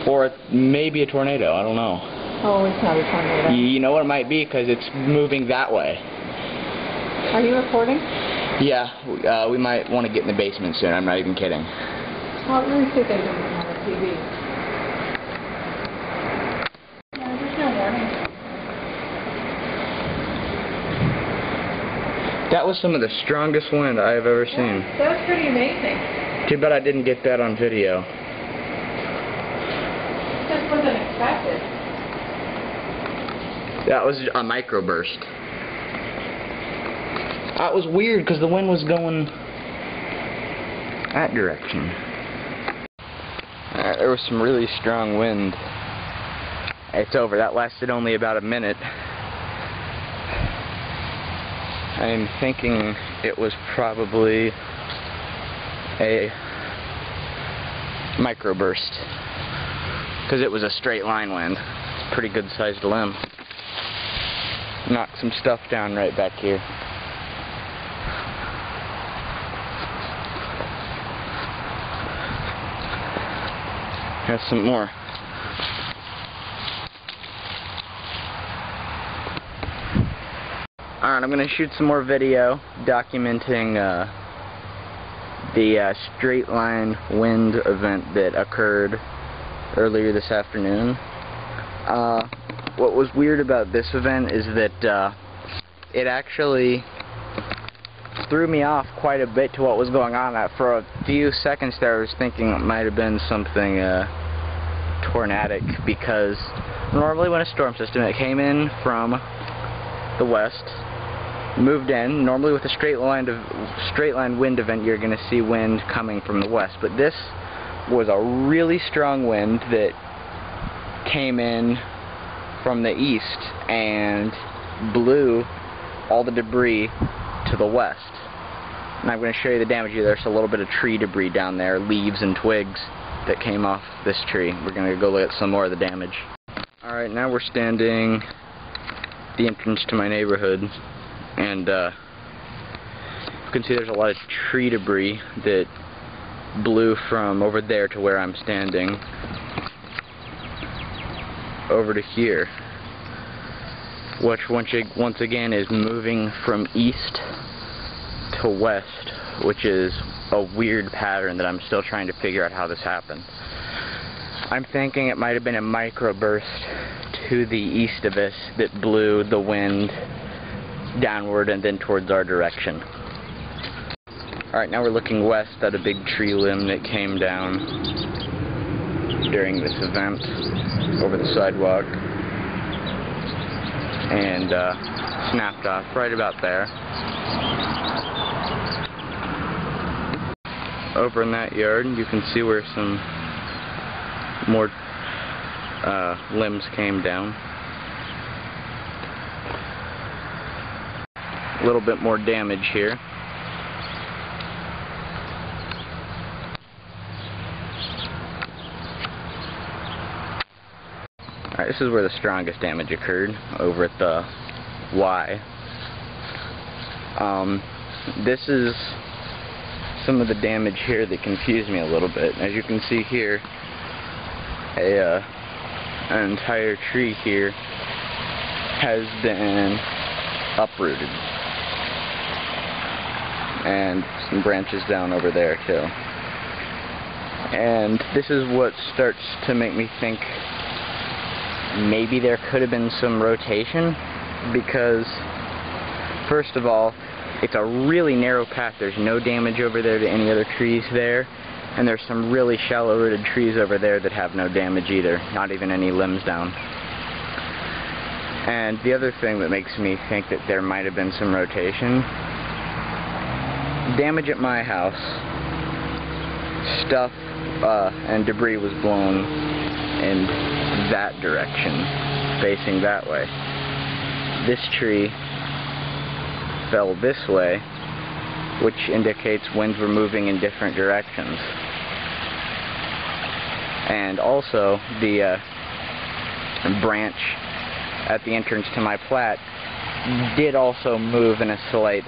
Or maybe a tornado, I don't know. Oh, it's not a tornado. You know what it might be, because it's moving that way. Are you recording? Yeah, we might want to get in the basement soon, I'm not even kidding. Well, let me see if they do it on the TV. Yeah, there's no warning. That was some of the strongest wind I have ever seen. That was pretty amazing. Too bad I didn't get that on video. This wasn't expected. That was a microburst. That was weird because the wind was going that direction. There was some really strong wind. It's over. That lasted only about a minute. I'm thinking it was probably a microburst because it was a straight line wind. Pretty good sized limb. Knocked some stuff down right back here. Here's some more. Alright, I'm going to shoot some more video documenting the straight line wind event that occurred earlier this afternoon. What was weird about this event is that it actually threw me off quite a bit to what was going on. For a few seconds there I was thinking it might have been something tornadic, because normally when a storm system, it came in from the west, moved in, normally with a straight line wind event you're going to see wind coming from the west, but this was a really strong wind that came in from the east and blew all the debris to the west. And I'm going to show you the damage here. There's a little bit of tree debris down there, leaves and twigs that came off this tree. We're going to go look at some more of the damage. Alright, now we're standing at the entrance to my neighborhood, and you can see there's a lot of tree debris that blew from over there to where I'm standing over to here, which once again is moving from east to west, which is a weird pattern that I'm still trying to figure out how this happened. I'm thinking it might have been a microburst to the east of us that blew the wind downward and then towards our direction. Alright, now we're looking west at a big tree limb that came down during this event over the sidewalk and snapped off right about there. Over in that yard you can see where some more limbs came down. A little bit more damage here. Alright, this is where the strongest damage occurred, over at the Y. This is some of the damage here that confused me a little bit. As you can see here, an entire tree here has been uprooted. And some branches down over there too. And this is what starts to make me think maybe there could have been some rotation, because first of all, it's a really narrow path. There's no damage over there to any other trees there, and there's some really shallow rooted trees over there that have no damage either, not even any limbs down. And the other thing that makes me think that there might have been some rotation, damage at my house, stuff and debris was blown in that direction, facing that way. This tree fell this way, which indicates winds were moving in different directions. And also the branch at the entrance to my plat did also move in a slight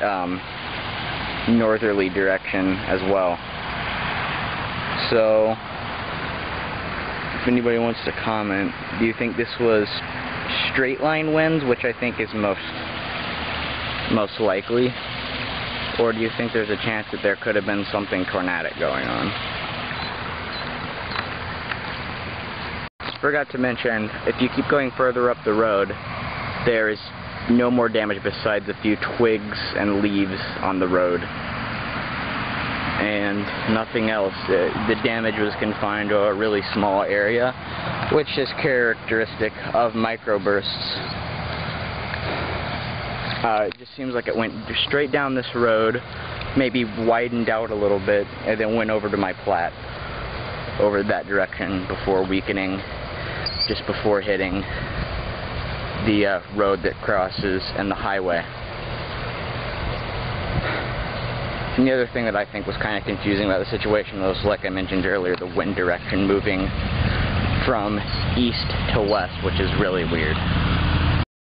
northerly direction as well. So if anybody wants to comment, do you think this was straight line winds, which I think is most likely, or do you think there's a chance that there could have been something tornadic going on? Forgot to mention, if you keep going further up the road, there is no more damage besides a few twigs and leaves on the road, and nothing else. The damage was confined to a really small area, which is characteristic of microbursts. It just seems like it went straight down this road, maybe widened out a little bit, and then went over to my plat, over that direction before weakening, just before hitting the road that crosses and the highway. And the other thing that I think was kind of confusing about the situation was, like I mentioned earlier, the wind direction moving from east to west, which is really weird.